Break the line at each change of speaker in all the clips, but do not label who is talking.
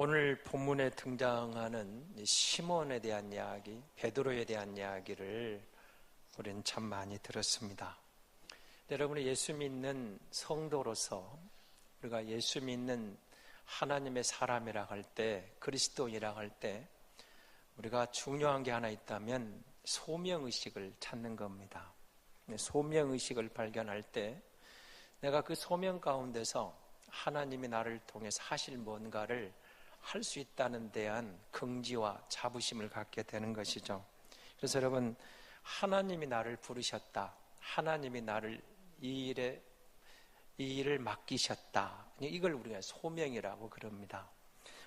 오늘 본문에 등장하는 시몬에 대한 이야기, 베드로에 대한 이야기를 우리는 참 많이 들었습니다. 여러분이 예수 믿는 성도로서 우리가 예수 믿는 하나님의 사람이라 할 때, 그리스도인이라 할 때 우리가 중요한 게 하나 있다면 소명의식을 찾는 겁니다. 소명의식을 발견할 때 내가 그 소명 가운데서 하나님이 나를 통해서 하실 뭔가를 할 수 있다는 대한 긍지와 자부심을 갖게 되는 것이죠. 그래서 여러분, 하나님이 나를 부르셨다, 하나님이 나를 이 일을 맡기셨다, 이걸 우리가 소명이라고 그럽니다.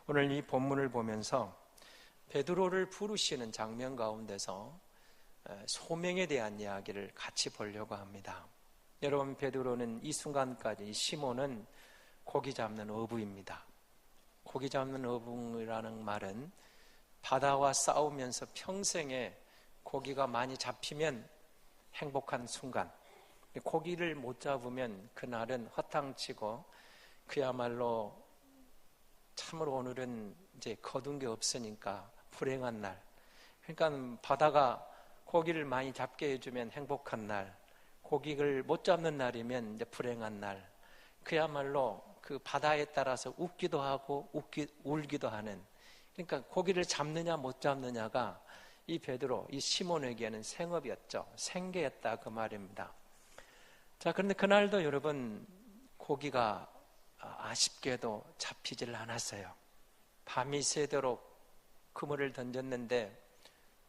오늘 이 본문을 보면서 베드로를 부르시는 장면 가운데서 소명에 대한 이야기를 같이 보려고 합니다. 여러분, 베드로는 이 순간까지, 시몬은 고기 잡는 어부입니다. 고기 잡는 어부라는 말은 바다와 싸우면서 평생에 고기가 많이 잡히면 행복한 순간, 고기를 못 잡으면 그날은 허탕치고 그야말로 참으로 오늘은 이제 거둔 게 없으니까 불행한 날, 그러니까 바다가 고기를 많이 잡게 해주면 행복한 날, 고기를 못 잡는 날이면 이제 불행한 날, 그야말로 그 바다에 따라서 웃기도 하고 울기도 하는, 그러니까 고기를 잡느냐 못 잡느냐가 이 베드로, 이 시몬에게는 생업이었죠. 생계였다, 그 말입니다. 자, 그런데 그날도 여러분, 고기가 아쉽게도 잡히질 않았어요. 밤이 새도록 그물을 던졌는데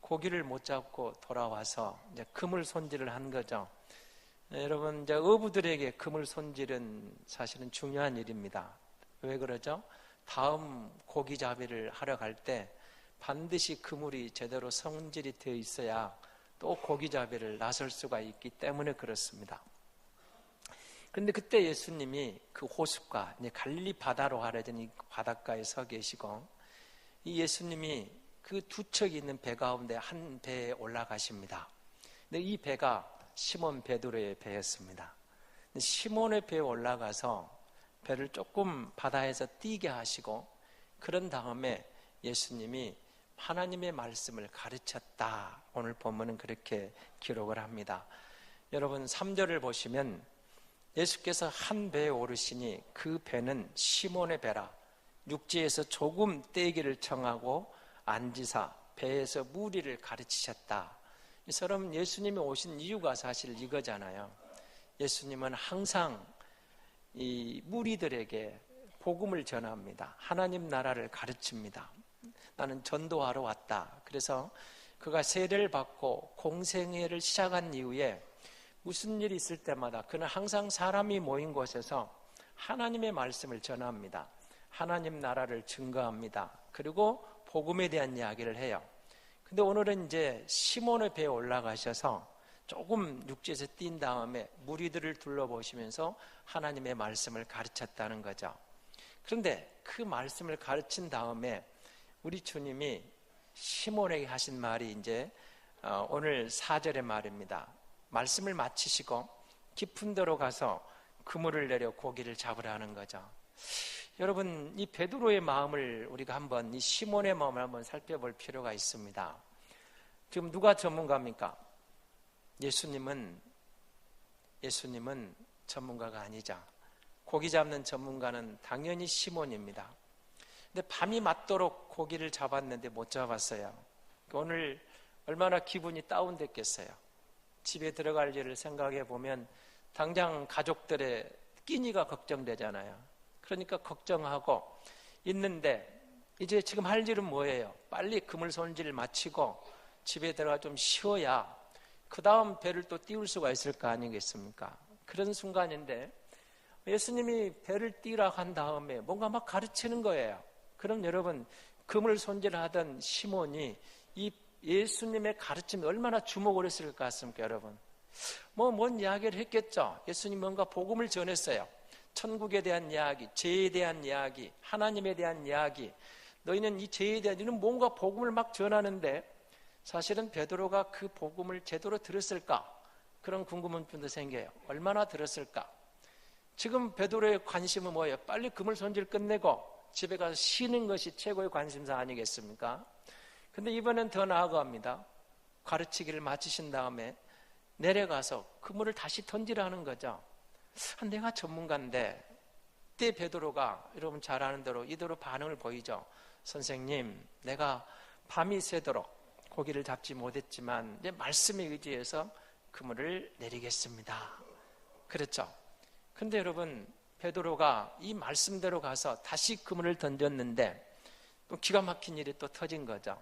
고기를 못 잡고 돌아와서 이제 그물 손질을 한 거죠. 여러분, 이제 어부들에게 그물 손질은 사실은 중요한 일입니다. 왜 그러죠? 다음 고기잡이를 하러 갈 때 반드시 그물이 제대로 손질이 되어 있어야 또 고기잡이를 나설 수가 있기 때문에 그렇습니다. 그런데 그때 예수님이 그 호숫가, 갈릴리 바다로 가려진 이 바닷가에 서 계시고, 이 예수님이 그 두 척이 있는 배 가운데 한 배에 올라가십니다. 근데 이 배가 시몬 베드로의 배였습니다. 시몬의 배에 올라가서 배를 조금 바다에서 띄게 하시고, 그런 다음에 예수님이 하나님의 말씀을 가르쳤다. 오늘 본문은 그렇게 기록을 합니다. 여러분, 3절을 보시면 예수께서 한 배에 오르시니 그 배는 시몬의 배라, 육지에서 조금 떼기를 청하고 앉으사 배에서 무리를 가르치셨다. 여러분, 예수님이 오신 이유가 사실 이거잖아요. 예수님은 항상 이 무리들에게 복음을 전합니다. 하나님 나라를 가르칩니다. 나는 전도하러 왔다. 그래서 그가 세례를 받고 공생애를 시작한 이후에 무슨 일이 있을 때마다 그는 항상 사람이 모인 곳에서 하나님의 말씀을 전합니다. 하나님 나라를 증거합니다. 그리고 복음에 대한 이야기를 해요. 근데 오늘은 이제 시몬의 배에 올라가셔서 조금 육지에서 뛴 다음에 무리들을 둘러보시면서 하나님의 말씀을 가르쳤다는 거죠. 그런데 그 말씀을 가르친 다음에 우리 주님이 시몬에게 하신 말이 이제 오늘 4절의 말입니다. 말씀을 마치시고 깊은 데로 가서 그물을 내려 고기를 잡으라는 거죠. 여러분, 이 베드로의 마음을 우리가 한번, 이 시몬의 마음을 한번 살펴볼 필요가 있습니다. 지금 누가 전문가입니까? 예수님은 전문가가 아니죠. 고기 잡는 전문가는 당연히 시몬입니다. 근데 밤이 맞도록 고기를 잡았는데 못 잡았어요. 오늘 얼마나 기분이 다운됐겠어요. 집에 들어갈 일을 생각해 보면 당장 가족들의 끼니가 걱정되잖아요. 그러니까 걱정하고 있는데 이제 지금 할 일은 뭐예요? 빨리 그물 손질을 마치고 집에 들어가 좀 쉬어야 그 다음 배를 또 띄울 수가 있을 거 아니겠습니까? 그런 순간인데 예수님이 배를 띄우라 한 다음에 뭔가 막 가르치는 거예요. 그럼 여러분, 그물 손질하던 시몬이 이 예수님의 가르침에 얼마나 주목을 했을 것 같습니까, 여러분? 뭔 이야기를 했겠죠? 예수님 뭔가 복음을 전했어요. 천국에 대한 이야기, 죄에 대한 이야기, 하나님에 대한 이야기. 너희는 이 죄에 대한, 너희는 뭔가 복음을 막 전하는데 사실은 베드로가 그 복음을 제대로 들었을까? 그런 궁금증도 생겨요. 얼마나 들었을까? 지금 베드로의 관심은 뭐예요? 빨리 그물 손질 끝내고 집에 가서 쉬는 것이 최고의 관심사 아니겠습니까? 근데 이번엔 더 나아갑니다. 가르치기를 마치신 다음에 내려가서 그물을 다시 던지라는 거죠. 내가 전문가인데, 그때 베드로가 여러분 잘 아는 대로 이대로 반응을 보이죠. 선생님, 내가 밤이 새도록 고기를 잡지 못했지만 내 말씀에 의지해서 그물을 내리겠습니다. 그렇죠. 근데 여러분, 베드로가 이 말씀대로 가서 다시 그물을 던졌는데 또 기가 막힌 일이 또 터진 거죠.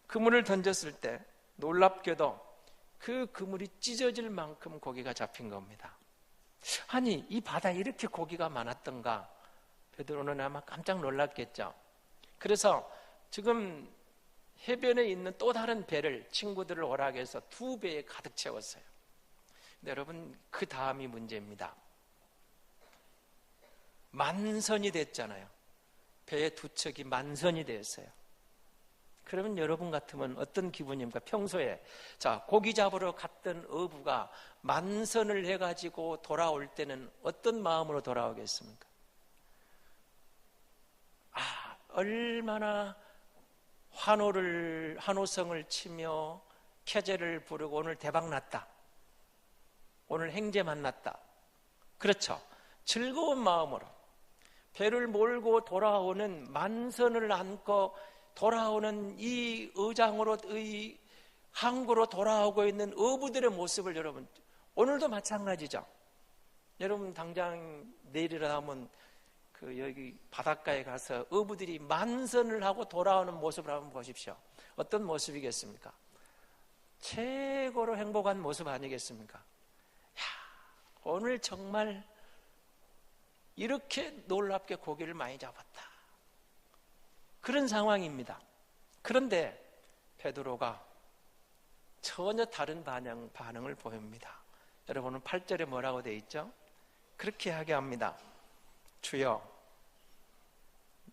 그물을 던졌을 때 놀랍게도 그 그물이 찢어질 만큼 고기가 잡힌 겁니다. 아니, 이 바다에 이렇게 고기가 많았던가? 베드로는 아마 깜짝 놀랐겠죠. 그래서 지금 해변에 있는 또 다른 배를 친구들을 오락해서 2배에 가득 채웠어요. 근데 여러분, 그 다음이 문제입니다. 만선이 됐잖아요. 배의 두 척이 만선이 됐어요. 그러면 여러분 같으면 어떤 기분입니까? 평소에 고기 잡으러 갔던 어부가 만선을 해가지고 돌아올 때는 어떤 마음으로 돌아오겠습니까? 얼마나 환호성을 치며 캐제를 부르고 오늘 대박 났다, 오늘 행제 만났다. 그렇죠. 즐거운 마음으로 배를 몰고 돌아오는, 만선을 안고 돌아오는 이 의장으로, 이 항구로 돌아오고 있는 어부들의 모습을 여러분, 오늘도 마찬가지죠. 여러분 당장 내일이라 하면 여기 바닷가에 가서 어부들이 만선을 하고 돌아오는 모습을 한번 보십시오. 어떤 모습이겠습니까? 최고로 행복한 모습 아니겠습니까? 오늘 정말 이렇게 놀랍게 고기를 많이 잡았다, 그런 상황입니다. 그런데 베드로가 전혀 다른 반응을 보입니다. 여러분은 8절에 뭐라고 되어 있죠? 그렇게 하게 합니다. 주여,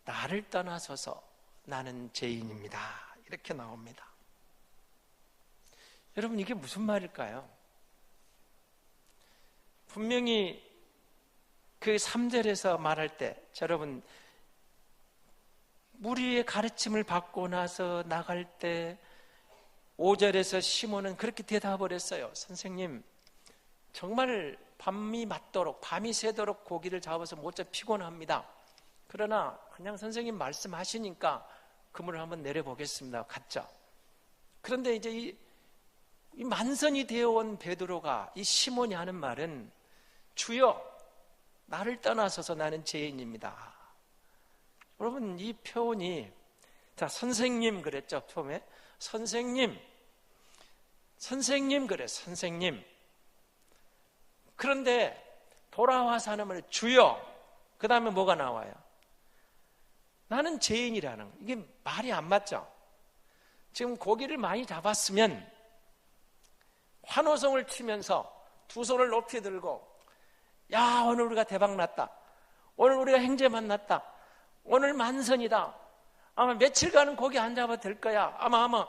나를 떠나소서, 나는 죄인입니다. 이렇게 나옵니다. 여러분, 이게 무슨 말일까요? 분명히 그 3절에서 말할 때, 여러분, 무리의 가르침을 받고 나서 나갈 때 5절에서 시몬은 그렇게 대답을 했어요. 선생님, 정말 밤이 새도록 고기를 잡아서 못자 피곤합니다. 그러나 그냥 선생님 말씀하시니까 그물을 한번 내려보겠습니다. 갔죠. 그런데 이제 이 만선이 되어온 베드로가, 이 시몬이 하는 말은 주여, 나를 떠나서서 나는 죄인입니다. 여러분, 이 표현이, 선생님 그랬죠. 처음에 선생님 그래, 선생님. 그런데 돌아와서 하는 말 주여, 그 다음에 뭐가 나와요? 나는 죄인이라는, 이게 말이 안 맞죠. 지금 고기를 많이 잡았으면 환호성을 치면서 두 손을 높이 들고, 야, 오늘 우리가 대박 났다, 오늘 우리가 행제 만났다, 오늘 만선이다, 아마 며칠간은 고기 안 잡아도 될 거야, 아마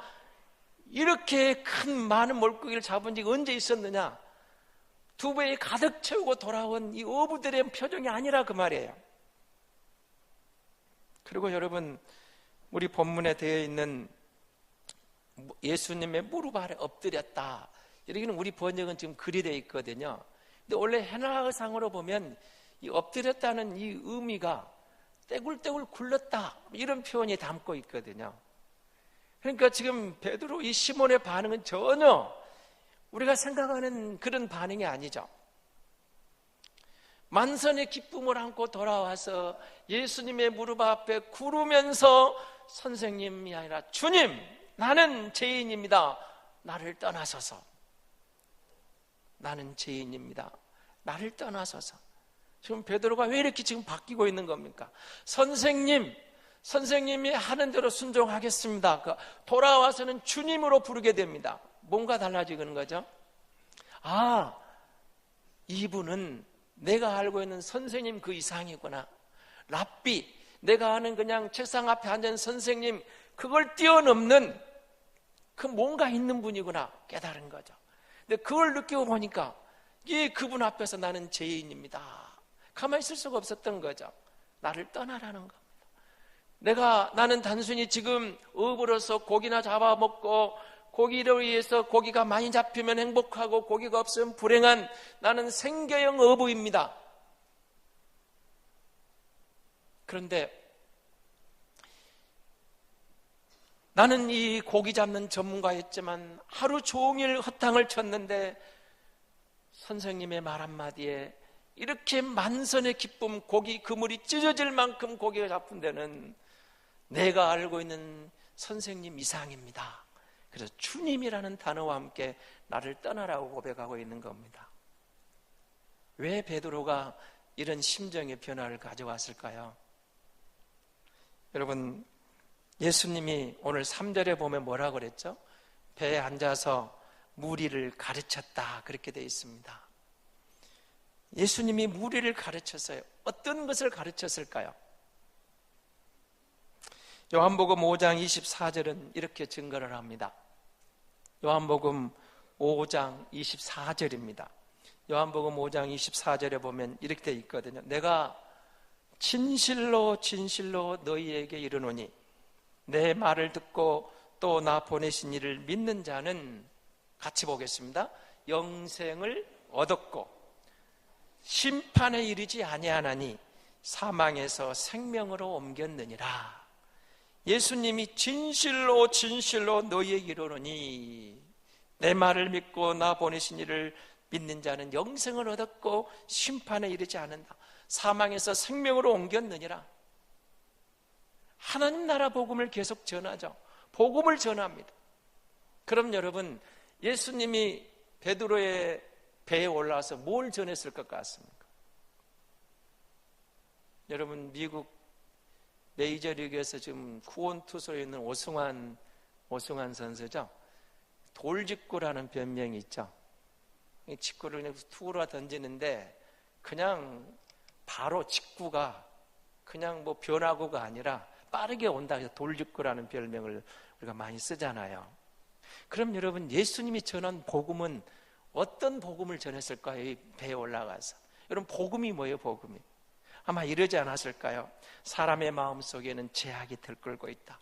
이렇게 큰 많은 물고기를 잡은 지가 언제 있었느냐, 2배에 가득 채우고 돌아온 이 어부들의 표정이 아니라 그 말이에요. 그리고 여러분, 우리 본문에 되어 있는 예수님의 무릎 아래 엎드렸다, 여기는 우리 번역은 지금 글이 되어 있거든요. 근데 원래 해나상으로 보면 이 엎드렸다는 이 의미가 떼굴떼굴 굴렀다, 이런 표현이 담고 있거든요. 그러니까 지금 베드로, 이 시몬의 반응은 전혀 우리가 생각하는 그런 반응이 아니죠. 만선의 기쁨을 안고 돌아와서 예수님의 무릎 앞에 구르면서 선생님이 아니라 주님, 나는 죄인입니다, 나를 떠나소서, 나는 죄인입니다, 나를 떠나소서. 지금 베드로가 왜 이렇게 지금 바뀌고 있는 겁니까? 선생님이 하는 대로 순종하겠습니다. 돌아와서는 주님으로 부르게 됩니다. 뭔가 달라지는 거죠. 이분은 내가 알고 있는 선생님 그 이상이구나. 랍비, 내가 아는 그냥 책상 앞에 앉은 선생님, 그걸 뛰어넘는 그 뭔가 있는 분이구나 깨달은 거죠. 근데 그걸 느끼고 보니까 그분 앞에서 나는 죄인입니다, 가만히 있을 수가 없었던 거죠. 나를 떠나라는 겁니다.
나는 단순히 지금 어부로서 고기나 잡아먹고 고기를 위해서 고기가 많이 잡히면 행복하고 고기가 없으면 불행한 나는 생계형 어부입니다. 그런데 나는 이 고기 잡는 전문가였지만 하루 종일 허탕을 쳤는데 선생님의 말 한마디에 이렇게 만선의 기쁨, 고기 그물이 찢어질 만큼 고기가 잡힌 데는 내가 알고 있는 선생님 이상입니다. 그래서 주님이라는 단어와 함께 나를 떠나라고 고백하고 있는 겁니다. 왜 베드로가 이런 심정의 변화를 가져왔을까요? 여러분, 예수님이 오늘 3절에 보면 뭐라고 그랬죠? 배에 앉아서 무리를 가르쳤다, 그렇게 되어 있습니다. 예수님이 무리를 가르쳤어요. 어떤 것을 가르쳤을까요? 요한복음 5장 24절은 이렇게 증거를 합니다. 요한복음 5장 24절입니다. 요한복음 5장 24절에 보면 이렇게 되어 있거든요. 내가 진실로 진실로 너희에게 이르노니 내 말을 듣고 또 나 보내신 이를 믿는 자는, 같이 보겠습니다, 영생을 얻었고 심판에 이르지 아니하나니 사망에서 생명으로 옮겼느니라. 예수님이 진실로 진실로 너희에게 이르노니 내 말을 믿고 나 보내신 이를 믿는 자는 영생을 얻었고 심판에 이르지 않는다. 사망에서 생명으로 옮겼느니라. 하나님 나라 복음을 계속 전하죠. 복음을 전합니다. 그럼 여러분, 예수님이 베드로의 배에 올라와서 뭘 전했을 것 같습니까? 여러분, 미국 메이저리그에서 지금 구원투수로 있는 오승환 선수죠. 돌직구라는 별명이 있죠. 직구를 그냥 투구로 던지는데 그냥 바로 직구가 그냥 뭐 변화구가 아니라 빠르게 온다 해서 돌직구라는 별명을 우리가 많이 쓰잖아요. 그럼 여러분, 예수님이 전한 복음은 어떤 복음을 전했을까요? 이 배에 올라가서. 여러분, 복음이 뭐예요? 복음이 아마 이러지 않았을까요? 사람의 마음속에는 죄악이 들끓고 있다.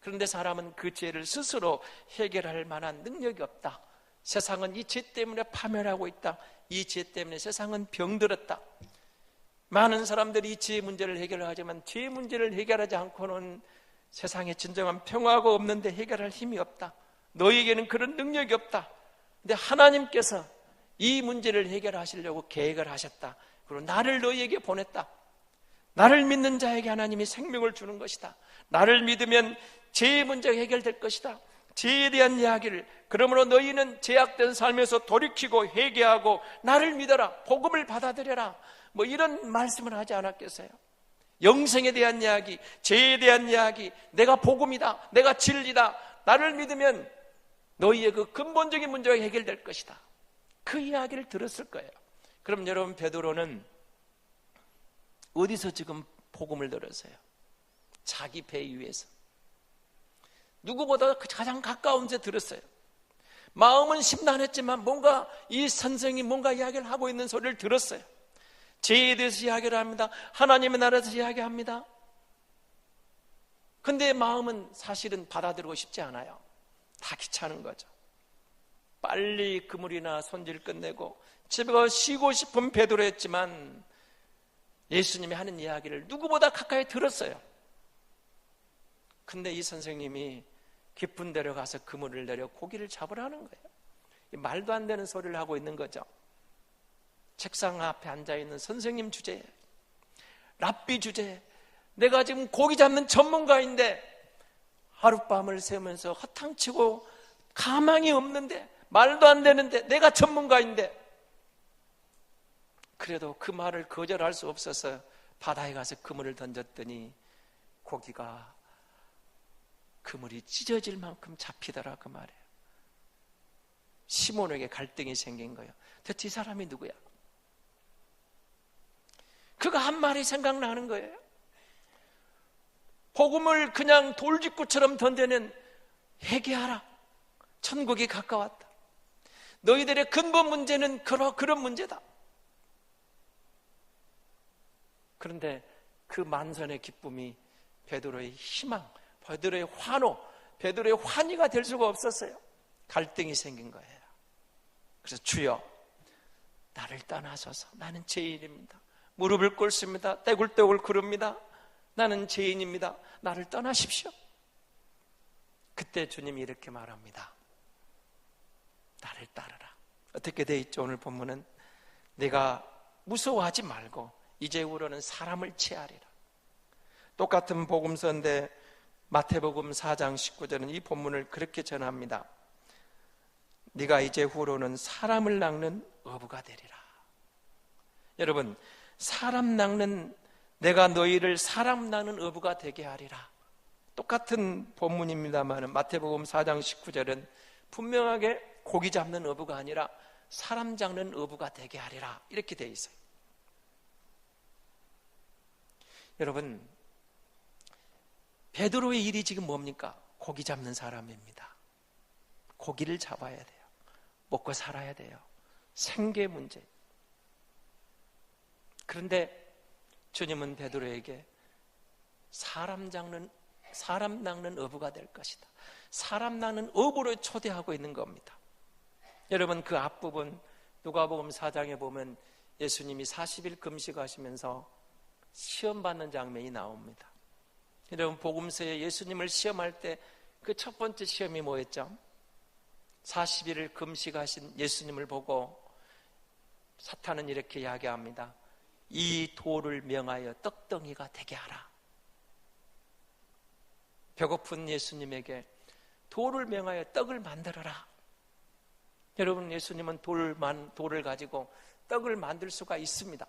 그런데 사람은 그 죄를 스스로 해결할 만한 능력이 없다. 세상은 이 죄 때문에 파멸하고 있다. 이 죄 때문에 세상은 병들었다. 많은 사람들이 이 죄의 문제를 해결하지만 죄의 문제를 해결하지 않고는 세상에 진정한 평화가 없는데 해결할 힘이 없다. 너희에게는 그런 능력이 없다. 근데 하나님께서 이 문제를 해결하시려고 계획을 하셨다. 그리고 나를 너희에게 보냈다. 나를 믿는 자에게 하나님이 생명을 주는 것이다. 나를 믿으면 죄의 문제가 해결될 것이다. 죄에 대한 이야기를, 그러므로 너희는 죄악된 삶에서 돌이키고 회개하고 나를 믿어라, 복음을 받아들여라, 뭐 이런 말씀을 하지 않았겠어요? 영생에 대한 이야기, 죄에 대한 이야기, 내가 복음이다, 내가 진리다, 나를 믿으면 너희의 그 근본적인 문제가 해결될 것이다. 그 이야기를 들었을 거예요. 그럼 여러분, 베드로는 어디서 지금 복음을 들었어요? 자기 배 위에서. 누구보다 가장 가까운 데 들었어요. 마음은 심란했지만 뭔가 이 선생이 뭔가 이야기를 하고 있는 소리를 들었어요. 죄에 대해서 이야기를 합니다. 하나님의 나라에서 이야기합니다. 근데 마음은 사실은 받아들이고 싶지 않아요. 다 귀찮은 거죠. 빨리 그물이나 손질 끝내고 집에 가서 쉬고 싶은 베드로였지만 예수님이 하는 이야기를 누구보다 가까이 들었어요. 근데 이 선생님이 깊은 데로 가서 그물을 내려 고기를 잡으라는 거예요. 말도 안 되는 소리를 하고 있는 거죠. 책상 앞에 앉아있는 선생님 주제에, 랍비 주제에, 내가 지금 고기 잡는 전문가인데 하룻밤을 새면서 허탕치고 가망이 없는데, 말도 안 되는데, 내가 전문가인데, 그래도 그 말을 거절할 수 없어서 바다에 가서 그물을 던졌더니 고기가, 그물이 찢어질 만큼 잡히더라, 그 말이에요. 시몬에게 갈등이 생긴 거예요. 대체 이 사람이 누구야? 그가 한 말이 생각나는 거예요. 복음을 그냥 돌직구처럼 던지는, 회개하라, 천국이 가까웠다. 너희들의 근본 문제는 그런 문제다. 그런데 그 만선의 기쁨이 베드로의 희망, 베드로의 환호, 베드로의 환희가 될 수가 없었어요. 갈등이 생긴 거예요. 그래서 주여, 나를 떠나소서. 나는 죄인입니다. 무릎을 꿇습니다. 떼굴떼굴 구릅니다. 나는 죄인입니다. 나를 떠나십시오. 그때 주님이 이렇게 말합니다. 나를 따르라. 어떻게 돼 있죠? 오늘 본문은 내가 무서워하지 말고 이제후로는 사람을 취하리라. 똑같은 복음서인데 마태복음 4장 19절은 이 본문을 그렇게 전합니다. 네가 이제후로는 사람을 낚는 어부가 되리라. 여러분, 사람 낚는, 내가 너희를 사람 낚는 어부가 되게 하리라. 똑같은 본문입니다만 마태복음 4장 19절은 분명하게 고기 잡는 어부가 아니라 사람 잡는 어부가 되게 하리라, 이렇게 되어 있어요. 여러분, 베드로의 일이 지금 뭡니까? 고기 잡는 사람입니다. 고기를 잡아야 돼요. 먹고 살아야 돼요. 생계 문제. 그런데 주님은 베드로에게 사람 낚는 어부가 될 것이다. 사람 낚는 어부로 초대하고 있는 겁니다. 여러분, 그 앞부분 누가복음 4장에 보면 예수님이 40일 금식하시면서 시험받는 장면이 나옵니다. 여러분, 복음서에 예수님을 시험할 때 그 첫 번째 시험이 뭐였죠? 40일을 금식하신 예수님을 보고 사탄은 이렇게 이야기합니다. 이 돌을 명하여 떡덩이가 되게 하라. 배고픈 예수님에게 돌을 명하여 떡을 만들어라. 여러분, 예수님은 돌을 가지고 떡을 만들 수가 있습니다.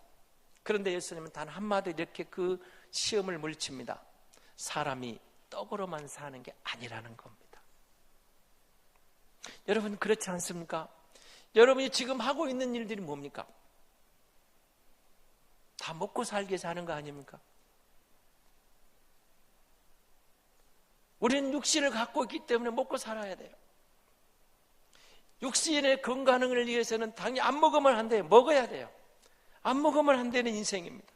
그런데 예수님은 단 한마디 이렇게 그 시험을 물칩니다. 사람이 떡으로만 사는 게 아니라는 겁니다. 여러분, 그렇지 않습니까? 여러분이 지금 하고 있는 일들이 뭡니까? 다 먹고 살게 사는 거 아닙니까? 우리는 육신을 갖고 있기 때문에 먹고 살아야 돼요. 육신의 건강을 위해서는 당연히 안 먹으면 안 돼요. 먹어야 돼요. 안 먹으면 안 되는 인생입니다.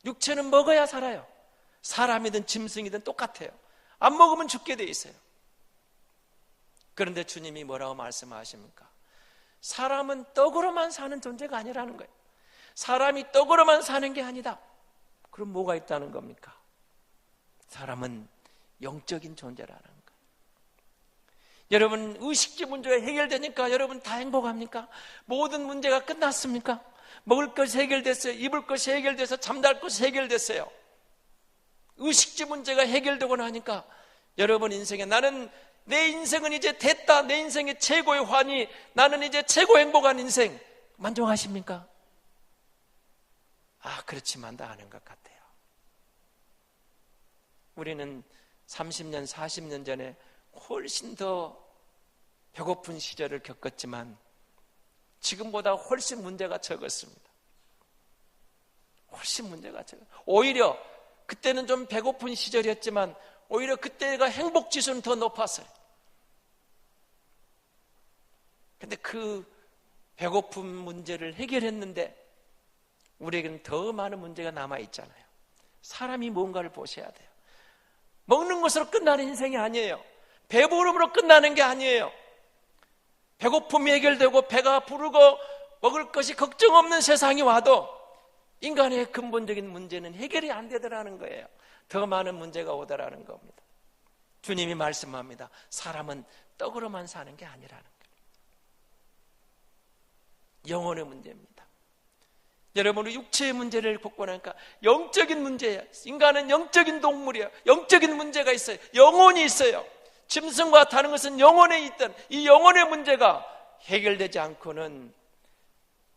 육체는 먹어야 살아요. 사람이든 짐승이든 똑같아요. 안 먹으면 죽게 돼 있어요. 그런데 주님이 뭐라고 말씀하십니까? 사람은 떡으로만 사는 존재가 아니라는 거예요. 사람이 떡으로만 사는 게 아니다. 그럼 뭐가 있다는 겁니까? 사람은 영적인 존재라는 거예요. 여러분, 의식주 문제가 해결되니까 여러분 다 행복합니까? 모든 문제가 끝났습니까? 먹을 것이 해결됐어요. 입을 것이 해결돼서 잠잘 것이 해결됐어요. 의식주 문제가 해결되고 나니까 여러분 인생에 내 인생은 이제 됐다. 내 인생의 최고의 환희, 나는 이제 최고 행복한 인생. 만족하십니까? 그렇지만도 않은 것 같아요. 우리는 30년, 40년 전에 훨씬 더 배고픈 시절을 겪었지만 지금보다 훨씬 문제가 적었습니다. 훨씬 문제가 적었어요. 오히려 그때는 좀 배고픈 시절이었지만 오히려 그때가 행복지수는 더 높았어요. 근데 그 배고픈 문제를 해결했는데 우리에게는 더 많은 문제가 남아있잖아요. 사람이 뭔가를 보셔야 돼요. 먹는 것으로 끝나는 인생이 아니에요. 배부름으로 끝나는 게 아니에요. 배고픔이 해결되고 배가 부르고 먹을 것이 걱정 없는 세상이 와도 인간의 근본적인 문제는 해결이 안 되더라는 거예요. 더 많은 문제가 오더라는 겁니다. 주님이 말씀합니다. 사람은 떡으로만 사는 게 아니라는 거예요. 영혼의 문제입니다. 여러분, 육체의 문제를 극복하니까 영적인 문제예요. 인간은 영적인 동물이에요. 영적인 문제가 있어요. 영혼이 있어요. 짐승과 다른 것은 영혼에 있던 이 영혼의 문제가 해결되지 않고는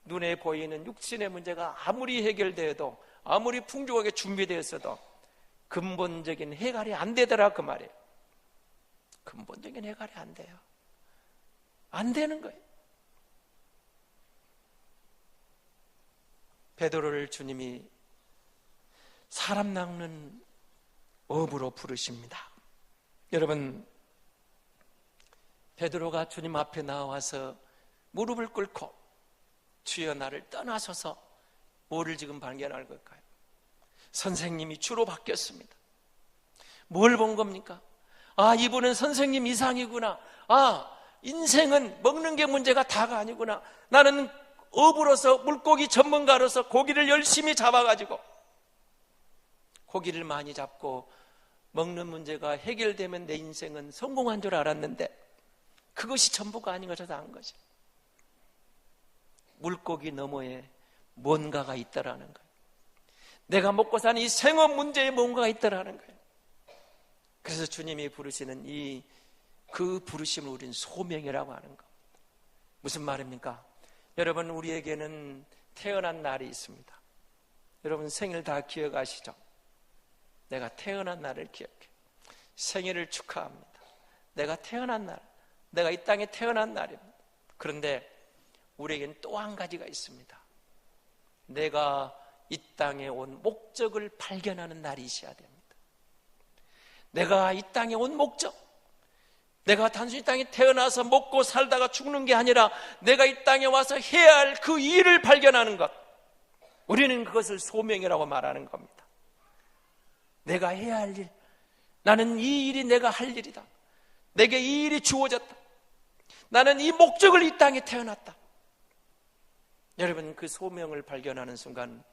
눈에 보이는 육신의 문제가 아무리 해결되어도 아무리 풍족하게 준비되었어도 근본적인 해결이 안 되더라 그 말이에요. 근본적인 해결이 안 돼요. 안 되는 거예요. 베드로를 주님이 사람 낚는 어부로 부르십니다. 여러분, 베드로가 주님 앞에 나와서 무릎을 꿇고 주여 나를 떠나소서, 뭐를 지금 발견할 걸까요? 선생님이 주로 바뀌었습니다. 뭘 본 겁니까? 아, 이분은 선생님 이상이구나. 아, 인생은 먹는 게 문제가 다가 아니구나. 나는 어부로서 물고기 전문가로서 고기를 열심히 잡아가지고 고기를 많이 잡고 먹는 문제가 해결되면 내 인생은 성공한 줄 알았는데 그것이 전부가 아닌 것을 안 거죠. 물고기 너머에 뭔가가 있다라는 거예요. 내가 먹고 사는 이 생업 문제에 뭔가가 있다라는 거예요. 그래서 주님이 부르시는 그 부르심을 우리는 소명이라고 하는 겁니다. 무슨 말입니까? 여러분, 우리에게는 태어난 날이 있습니다. 여러분 생일 다 기억하시죠? 내가 태어난 날을 기억해. 생일을 축하합니다. 내가 태어난 날, 내가 이 땅에 태어난 날입니다. 그런데 우리에게는 또 한 가지가 있습니다. 내가 이 땅에 온 목적을 발견하는 날이 있어야 됩니다. 내가 이 땅에 온 목적, 내가 단순히 이 땅에 태어나서 먹고 살다가 죽는 게 아니라 내가 이 땅에 와서 해야 할 그 일을 발견하는 것, 우리는 그것을 소명이라고 말하는 겁니다. 내가 해야 할 일, 나는 이 일이 내가 할 일이다. 내게 이 일이 주어졌다. 나는 이 목적을 이 땅에 태어났다. 여러분, 그 소명을 발견하는 순간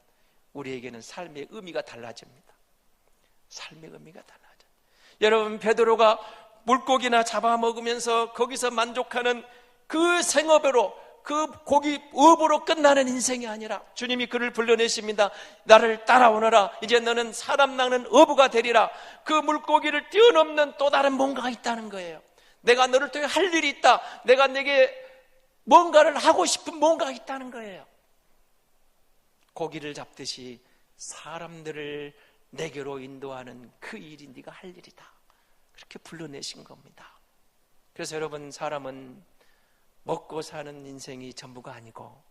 우리에게는 삶의 의미가 달라집니다. 삶의 의미가 달라져요. 여러분, 베드로가 물고기나 잡아먹으면서 거기서 만족하는 그 생업으로, 그 고기 업으로 끝나는 인생이 아니라 주님이 그를 불러내십니다. 나를 따라오너라. 이제 너는 사람 낚는 어부가 되리라. 그 물고기를 뛰어넘는 또 다른 뭔가가 있다는 거예요. 내가 너를 통해 할 일이 있다. 내가 내게 뭔가를 하고 싶은 뭔가가 있다는 거예요. 고기를 잡듯이 사람들을 내게로 인도하는 그 일이 네가 할 일이다. 그렇게 불러내신 겁니다. 그래서 여러분, 사람은 먹고 사는 인생이 전부가 아니고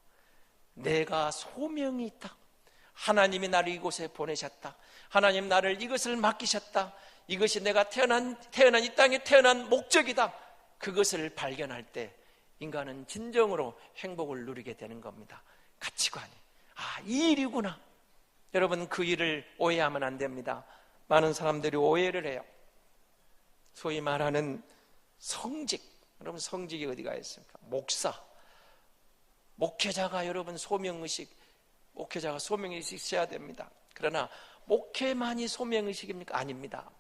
내가 소명이 있다. 하나님이 나를 이곳에 보내셨다. 하나님 나를 이것을 맡기셨다. 이것이 내가 태어난 이 땅에 태어난 목적이다. 그것을 발견할 때 인간은 진정으로 행복을 누리게 되는 겁니다. 가치관이. 아, 이 일이구나. 여러분, 그 일을 오해하면 안 됩니다. 많은 사람들이 오해를 해요. 소위 말하는 성직. 여러분, 성직이 어디가 있습니까? 목사, 목회자가, 여러분, 소명의식, 목회자가 소명의식 있어야 됩니다. 그러나 목회만이 소명의식입니까? 아닙니다.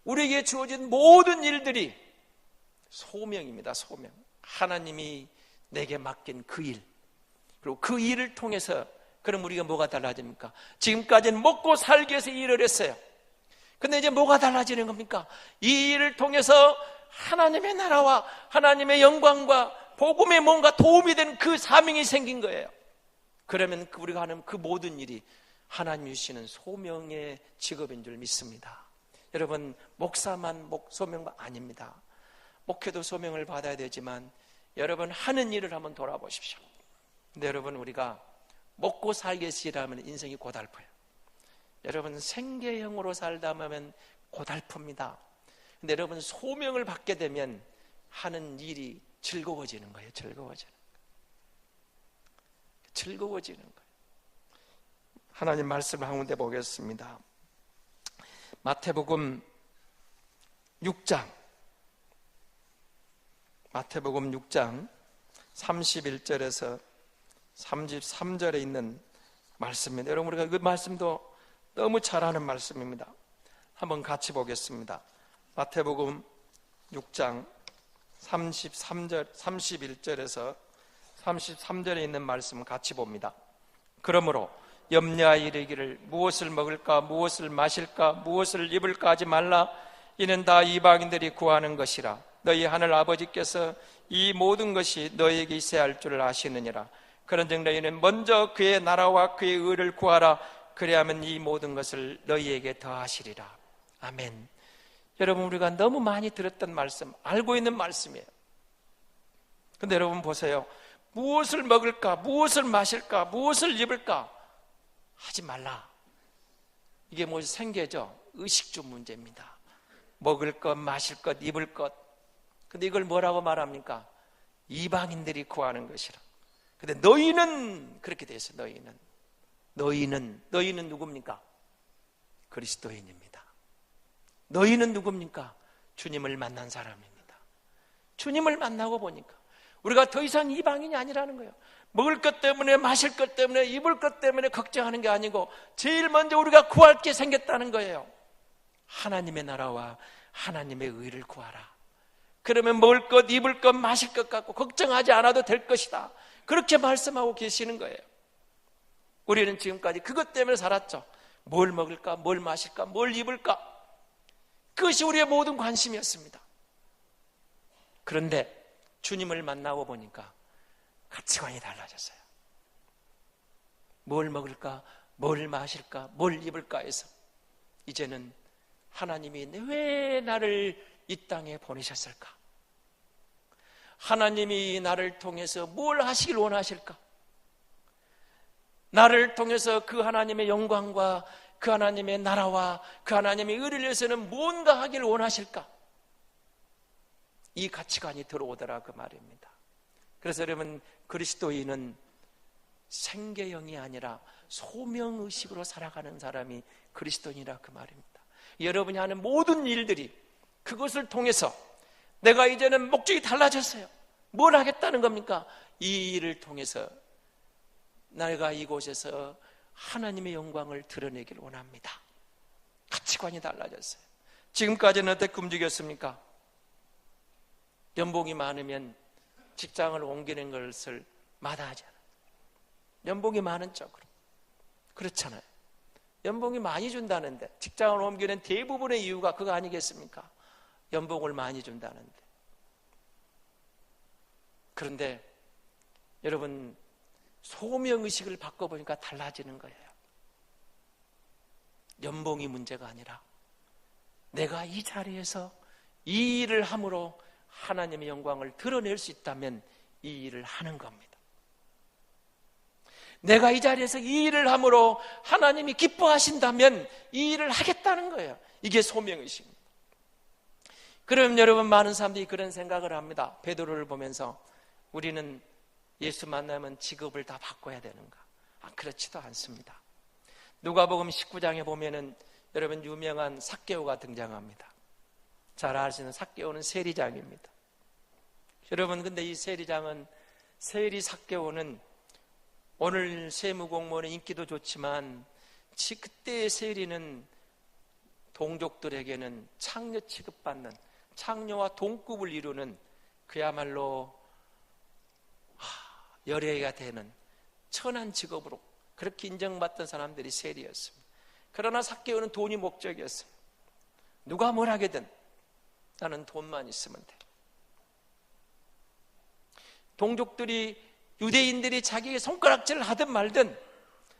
우리에게 주어진 모든 일들이 소명입니다. 소명. 하나님이 내게 맡긴 그 일, 그리고 그 일을 통해서, 그럼 우리가 뭐가 달라집니까? 지금까지는 먹고 살기 위해서 일을 했어요. 근데 이제 뭐가 달라지는 겁니까? 이 일을 통해서 하나님의 나라와 하나님의 영광과 복음에 뭔가 도움이 되는 그 사명이 생긴 거예요. 그러면 우리가 하는 그 모든 일이 하나님이 주시는 소명의 직업인 줄 믿습니다. 여러분, 목사만 소명만 아닙니다. 목회도 소명을 받아야 되지만 여러분, 하는 일을 한번 돌아보십시오. 근데 여러분, 우리가 먹고 살기 위해서 일하면 인생이 고달퍼요. 여러분, 생계형으로 살다 보면 고달픕니다. 근데 여러분, 소명을 받게 되면 하는 일이 즐거워지는 거예요. 즐거워지는 거예요. 하나님 말씀을 한 군데 보겠습니다. 마태복음 6장 31절에서 33절에 있는 말씀입니다. 여러분, 우리가 그 말씀도 너무 잘 아는 말씀입니다. 한번 같이 보겠습니다. 마태복음 6장 31절에서 33절에 있는 말씀 같이 봅니다. 그러므로 염려하여 이르기를 무엇을 먹을까, 무엇을 마실까, 무엇을 입을까 하지 말라. 이는 다 이방인들이 구하는 것이라. 너희 하늘 아버지께서 이 모든 것이 너희에게 있어야 할 줄 아시느니라. 그런즉 너희는 먼저 그의 나라와 그의 의를 구하라. 그리하면 이 모든 것을 너희에게 더하시리라. 아멘. 여러분, 우리가 너무 많이 들었던 말씀, 알고 있는 말씀이에요. 근데 여러분 보세요. 무엇을 먹을까, 무엇을 마실까, 무엇을 입을까 하지 말라. 이게 뭐 생계죠. 의식주 문제입니다. 먹을 것, 마실 것, 입을 것. 근데 이걸 뭐라고 말합니까? 이방인들이 구하는 것이라. 근데 너희는 그렇게 돼 있어요. 너희는 누굽니까? 그리스도인입니다. 너희는 누굽니까? 주님을 만난 사람입니다. 주님을 만나고 보니까 우리가 더 이상 이방인이 아니라는 거예요. 먹을 것 때문에, 마실 것 때문에, 입을 것 때문에 걱정하는 게 아니고 제일 먼저 우리가 구할 게 생겼다는 거예요. 하나님의 나라와 하나님의 의를 구하라. 그러면 먹을 것, 입을 것, 마실 것 갖고 걱정하지 않아도 될 것이다. 그렇게 말씀하고 계시는 거예요. 우리는 지금까지 그것 때문에 살았죠. 뭘 먹을까, 뭘 마실까, 뭘 입을까. 그것이 우리의 모든 관심이었습니다. 그런데 주님을 만나고 보니까 가치관이 달라졌어요. 뭘 먹을까, 뭘 마실까, 뭘 입을까 해서 이제는 하나님이 왜 나를 이 땅에 보내셨을까? 하나님이 나를 통해서 뭘 하시길 원하실까? 나를 통해서 그 하나님의 영광과 그 하나님의 나라와 그 하나님의 의를 위해서는 뭔가 하길 원하실까? 이 가치관이 들어오더라 그 말입니다. 그래서 여러분, 그리스도인은 생계형이 아니라 소명의식으로 살아가는 사람이 그리스도인이라 그 말입니다. 여러분이 하는 모든 일들이 그것을 통해서 내가 이제는 목적이 달라졌어요. 뭘 하겠다는 겁니까? 이 일을 통해서 내가 이곳에서 하나님의 영광을 드러내길 원합니다. 가치관이 달라졌어요. 지금까지는 어떻게 움직였습니까? 연봉이 많으면 직장을 옮기는 것을 마다하지 않아요. 연봉이 많은 쪽으로. 그렇잖아요. 연봉이 많이 준다는데 직장을 옮기는 대부분의 이유가 그거 아니겠습니까? 연봉을 많이 준다는데. 그런데 여러분, 소명의식을 바꿔보니까 달라지는 거예요. 연봉이 문제가 아니라 내가 이 자리에서 이 일을 함으로 하나님의 영광을 드러낼 수 있다면 이 일을 하는 겁니다. 내가 이 자리에서 이 일을 함으로 하나님이 기뻐하신다면 이 일을 하겠다는 거예요. 이게 소명의식입니다. 그럼 여러분, 많은 사람들이 그런 생각을 합니다. 베드로를 보면서 우리는 예수 만나면 직업을 다 바꿔야 되는가? 그렇지도 않습니다. 누가복음 19장에 보면은 여러분, 유명한 삭개오가 등장합니다. 잘 아시는 삭개오는 세리장입니다. 여러분, 근데 이 세리장은, 세리 삭개오는 오늘 세무공무원의 인기도 좋지만 그때의 세리는 동족들에게는 창녀 취급받는, 창녀와 동급을 이루는 그야말로 열애가 되는 천한 직업으로 그렇게 인정받던 사람들이 세리였습니다. 그러나 삭개오는 돈이 목적이었어요. 누가 뭘 하게든 나는 돈만 있으면 돼. 동족들이, 유대인들이 자기의 손가락질을 하든 말든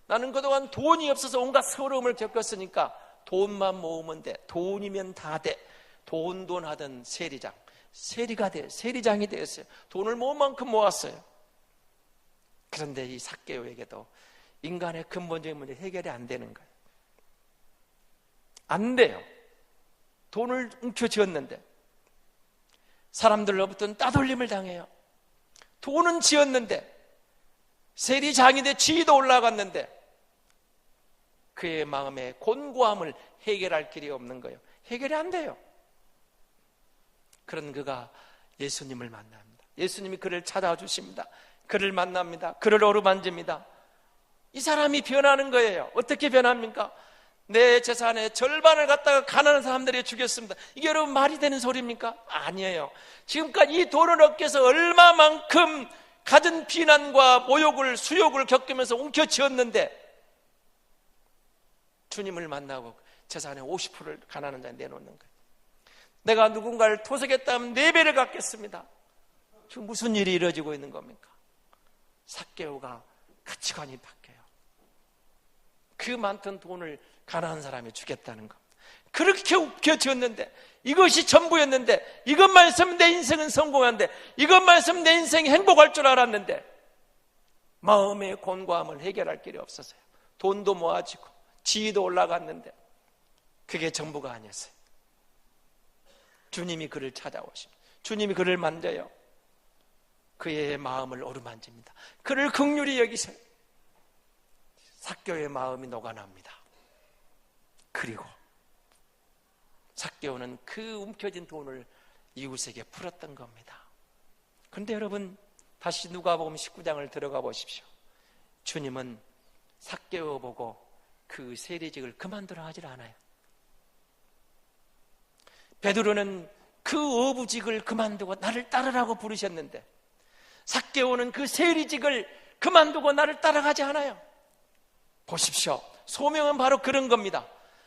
나는 그동안 돈이 없어서 온갖 서러움을 겪었으니까 돈만 모으면 돼. 돈이면 다 돼. 돈 하던 세리장, 세리가 돼, 세리장이 되었어요. 돈을 모은 만큼 모았어요. 그런데 이 삭개오에게도 인간의 근본적인 문제 해결이 안 되는 거예요. 안 돼요. 돈을 움켜쥐었는데 사람들로부터는 따돌림을 당해요. 돈은 지었는데, 세리장이 돼 지위도 올라갔는데 그의 마음의 곤고함을 해결할 길이 없는 거예요. 해결이 안 돼요. 그런 그가 예수님을 만납니다. 예수님이 그를 찾아와 주십니다. 그를 만납니다. 그를 어루만집니다. 이 사람이 변하는 거예요. 어떻게 변합니까? 내 재산의 절반을 갖다가 가난한 사람들에게 주겠습니다. 이게 여러분 말이 되는 소리입니까? 아니에요. 지금까지 이 돈을 얻기 위해서 얼마만큼 갖은 비난과 모욕을, 수욕을 겪으면서 움켜쥐었는데 주님을 만나고 재산의 50%를 가난한 자에 내놓는 거예요. 내가 누군가를 토색했다면 4배를 갚겠습니다. 지금 무슨 일이 이루어지고 있는 겁니까? 삭개오가 가치관이 바뀌어요. 그 많던 돈을 가난한 사람이 주겠다는 겁니다. 그렇게 움켜쥐었는데, 이것이 전부였는데, 이것만 있으면 내 인생은 성공한데, 이것만 있으면 내 인생이 행복할 줄 알았는데 마음의 곤고함을 해결할 길이 없었어요. 돈도 모아지고 지위도 올라갔는데 그게 전부가 아니었어요. 주님이 그를 찾아오십니다. 주님이 그를 만져요. 그의 마음을 어루만집니다. 그를 긍휼히 여기세요. 삭개오의 마음이 녹아납니다. 그리고 삭개오는 그 움켜진 돈을 이웃에게 풀었던 겁니다. 그런데 여러분, 다시 누가복음 19장을 들어가 보십시오. 주님은 삭개오 보고 그 세리직을 그만두라 하질 않아요. 베드로는 그 어부직을 그만두고 나를 따르라고 부르셨는데, 삭개오는 그 세리직을 그만두고 나를 따라가지 않아요. 보십시오. 소명은 바로 그런 겁니다.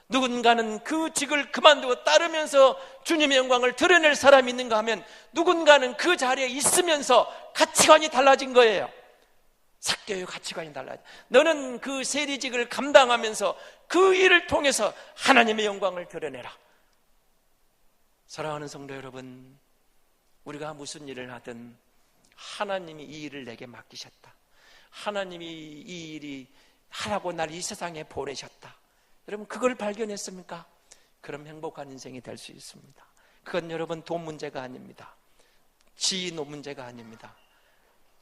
누군가는 그 직을 그만두고 따르면서 주님의 영광을 드러낼 사람이 있는가 하면, 누군가는 그 자리에 있으면서 가치관이 달라진 거예요. 삭개오의 가치관이 달라져. 너는 그 세리직을 감당하면서 그 일을 통해서 하나님의 영광을 드러내라. 사랑하는 성도 여러분, 우리가 무슨 일을 하든 하나님이 이 일을 내게 맡기셨다. 하나님이 이 일이 하라고 날 이 세상에 보내셨다. 여러분, 그걸 발견했습니까? 그럼 행복한 인생이 될 수 있습니다. 그건 여러분 돈 문제가 아닙니다. 지인 문제가 아닙니다.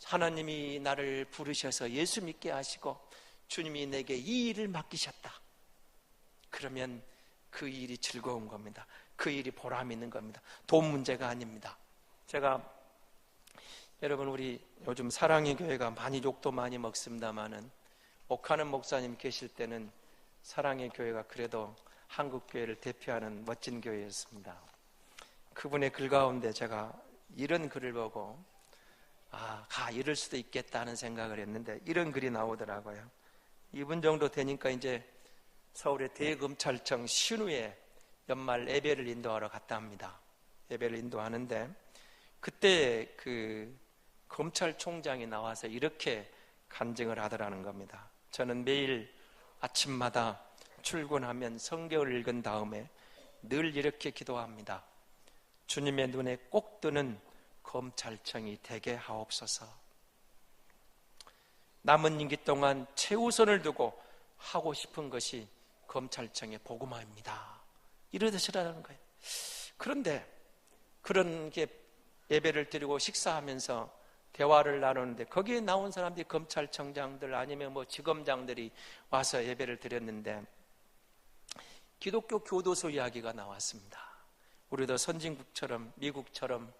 하나님이 나를 부르셔서 예수 믿게 하시고 주님이 내게 이 일을 맡기셨다. 그러면 그 일이 즐거운 겁니다. 그 일이 보람 있는 겁니다. 돈 문제가 아닙니다. 제가 여러분, 우리 요즘 사랑의 교회가 많이 욕도 많이 먹습니다마는, 옥하는 목사님 계실 때는 사랑의 교회가 그래도 한국 교회를 대표하는 멋진 교회였습니다. 그분의 글 가운데 제가 이런 글을 보고 이럴 수도 있겠다 하는 생각을 했는데, 이런 글이 나오더라고요. 이분 정도 되니까 이제 서울의 대검찰청 신우에 연말 예배를 인도하러 갔다 합니다. 예배를 인도하는데, 그때 그 검찰총장이 나와서 이렇게 간증을 하더라는 겁니다. 저는 매일 아침마다 출근하면 성경을 읽은 다음에 늘 이렇게 기도합니다. 주님의 눈에 꼭 뜨는 검찰청이 되게 하옵소서. 남은 임기 동안 최우선을 두고 하고 싶은 것이 검찰청의 복음화입니다. 이러시라는 거예요. 그런데 그런 게 예배를 드리고 식사하면서 대화를 나누는데, 거기에 나온 사람들이 검찰청장들 아니면 지검장들이 와서 예배를 드렸는데, 기독교 교도소 이야기가 나왔습니다. 우리도 선진국처럼 미국처럼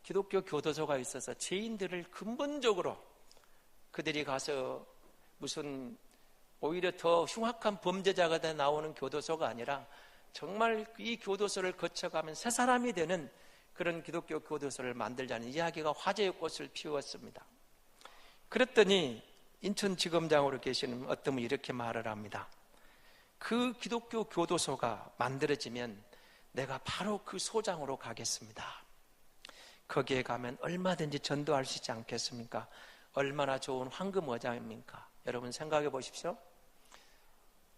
기독교 교도소가 있어서 죄인들을 근본적으로 그들이 가서 무슨 오히려 더 흉악한 범죄자가 돼 나오는 교도소가 아니라 정말 이 교도소를 거쳐가면 새 사람이 되는 그런 기독교 교도소를 만들자는 이야기가 화제의 꽃을 피웠습니다. 그랬더니 인천지검장으로 계시는 어떤 분이 이렇게 말을 합니다. 그 기독교 교도소가 만들어지면 내가 바로 그 소장으로 가겠습니다. 거기에 가면 얼마든지 전도할 수 있지 않겠습니까? 얼마나 좋은 황금어장입니까? 여러분 생각해 보십시오.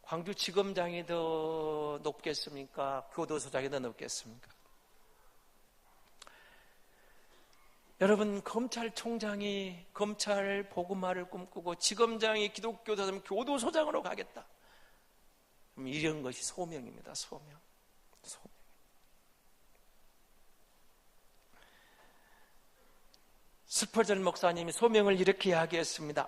광주지검장이 더 높겠습니까? 교도소장이 더 높겠습니까? 여러분, 검찰총장이 검찰 복음화를 꿈꾸고 지검장이 기독교도면 교도소장으로 가겠다. 이런 것이 소명입니다. 소명. 스펄전 목사님이 소명을 이렇게 이야기했습니다.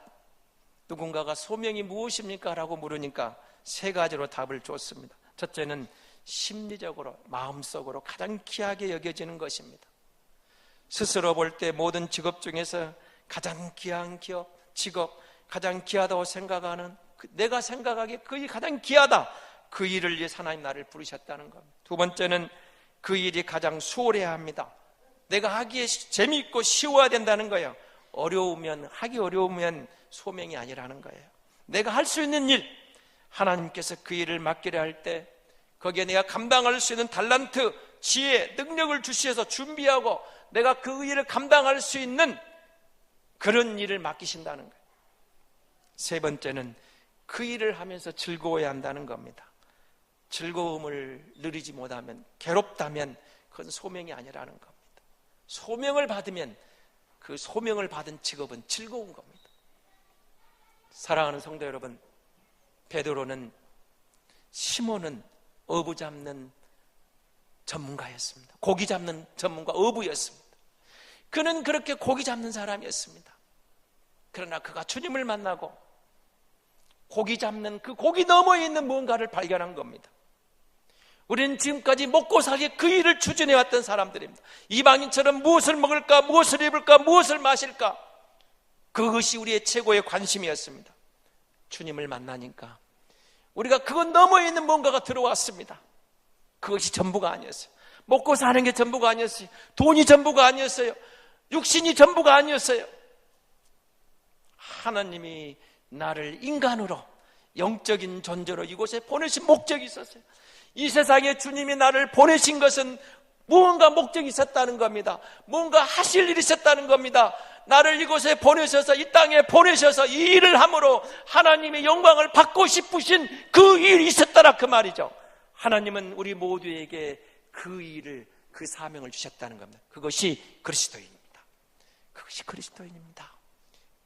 누군가가 소명이 무엇입니까? 라고 물으니까 세 가지로 답을 줬습니다. 첫째는 심리적으로, 마음속으로 가장 귀하게 여겨지는 것입니다. 스스로 볼 때 모든 직업 중에서 가장 귀한 직업, 가장 귀하다고 생각하는, 내가 생각하기에 그 일이 가장 귀하다, 그 일을 위해 하나님 나를 부르셨다는 겁니다. 두 번째는 그 일이 가장 수월해야 합니다. 내가 하기에 재미있고 쉬워야 된다는 거예요. 하기 어려우면 소명이 아니라는 거예요. 내가 할 수 있는 일, 하나님께서 그 일을 맡기려 할 때 거기에 내가 감당할 수 있는 달란트, 지혜, 능력을 주시어서 준비하고 내가 그 일을 감당할 수 있는 그런 일을 맡기신다는 거예요. 세 번째는 그 일을 하면서 즐거워야 한다는 겁니다. 즐거움을 누리지 못하면, 괴롭다면 그건 소명이 아니라는 겁니다. 소명을 받으면 그 소명을 받은 직업은 즐거운 겁니다. 사랑하는 성도 여러분, 베드로는, 시몬은 어부 잡는 전문가였습니다. 고기 잡는 전문가, 어부였습니다. 그는 그렇게 고기 잡는 사람이었습니다. 그러나 그가 주님을 만나고 고기 잡는 그 고기 너머에 있는 무언가를 발견한 겁니다. 우리는 지금까지 먹고 살기 그 일을 추진해왔던 사람들입니다. 이방인처럼 무엇을 먹을까, 무엇을 입을까, 무엇을 마실까, 그것이 우리의 최고의 관심이었습니다. 주님을 만나니까 우리가 그건 너머에 있는 뭔가가 들어왔습니다. 그것이 전부가 아니었어요. 먹고 사는 게 전부가 아니었어요. 돈이 전부가 아니었어요. 육신이 전부가 아니었어요. 하나님이 나를 인간으로, 영적인 존재로 이곳에 보내신 목적이 있었어요. 이 세상에 주님이 나를 보내신 것은 무언가 목적이 있었다는 겁니다. 뭔가 하실 일이 있었다는 겁니다. 나를 이곳에 보내셔서, 이 땅에 보내셔서 이 일을 함으로 하나님의 영광을 받고 싶으신 그 일이 있었다라 그 말이죠. 하나님은 우리 모두에게 그 일을, 그 사명을 주셨다는 겁니다. 그것이 그리스도인입니다. 그것이 그리스도인입니다.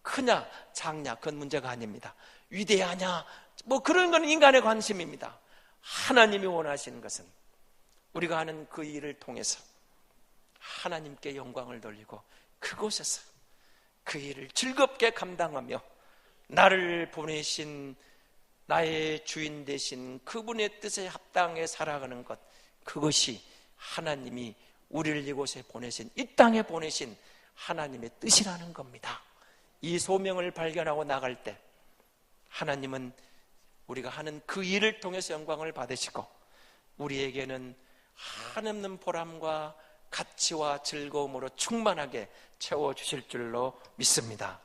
크냐 작냐 그건 문제가 아닙니다. 위대하냐 뭐 그런 건 인간의 관심입니다. 하나님이 원하시는 것은 우리가 하는 그 일을 통해서 하나님께 영광을 돌리고 그곳에서 그 일을 즐겁게 감당하며 나를 보내신 나의 주인 되신 그분의 뜻에 합당해 살아가는 것, 그것이 하나님이 우리를 이곳에 보내신, 이 땅에 보내신 하나님의 뜻이라는 겁니다. 이 소명을 발견하고 나갈 때 하나님은 우리가 하는 그 일을 통해서 영광을 받으시고 우리에게는 한없는 보람과 가치와 즐거움으로 충만하게 채워주실 줄로 믿습니다.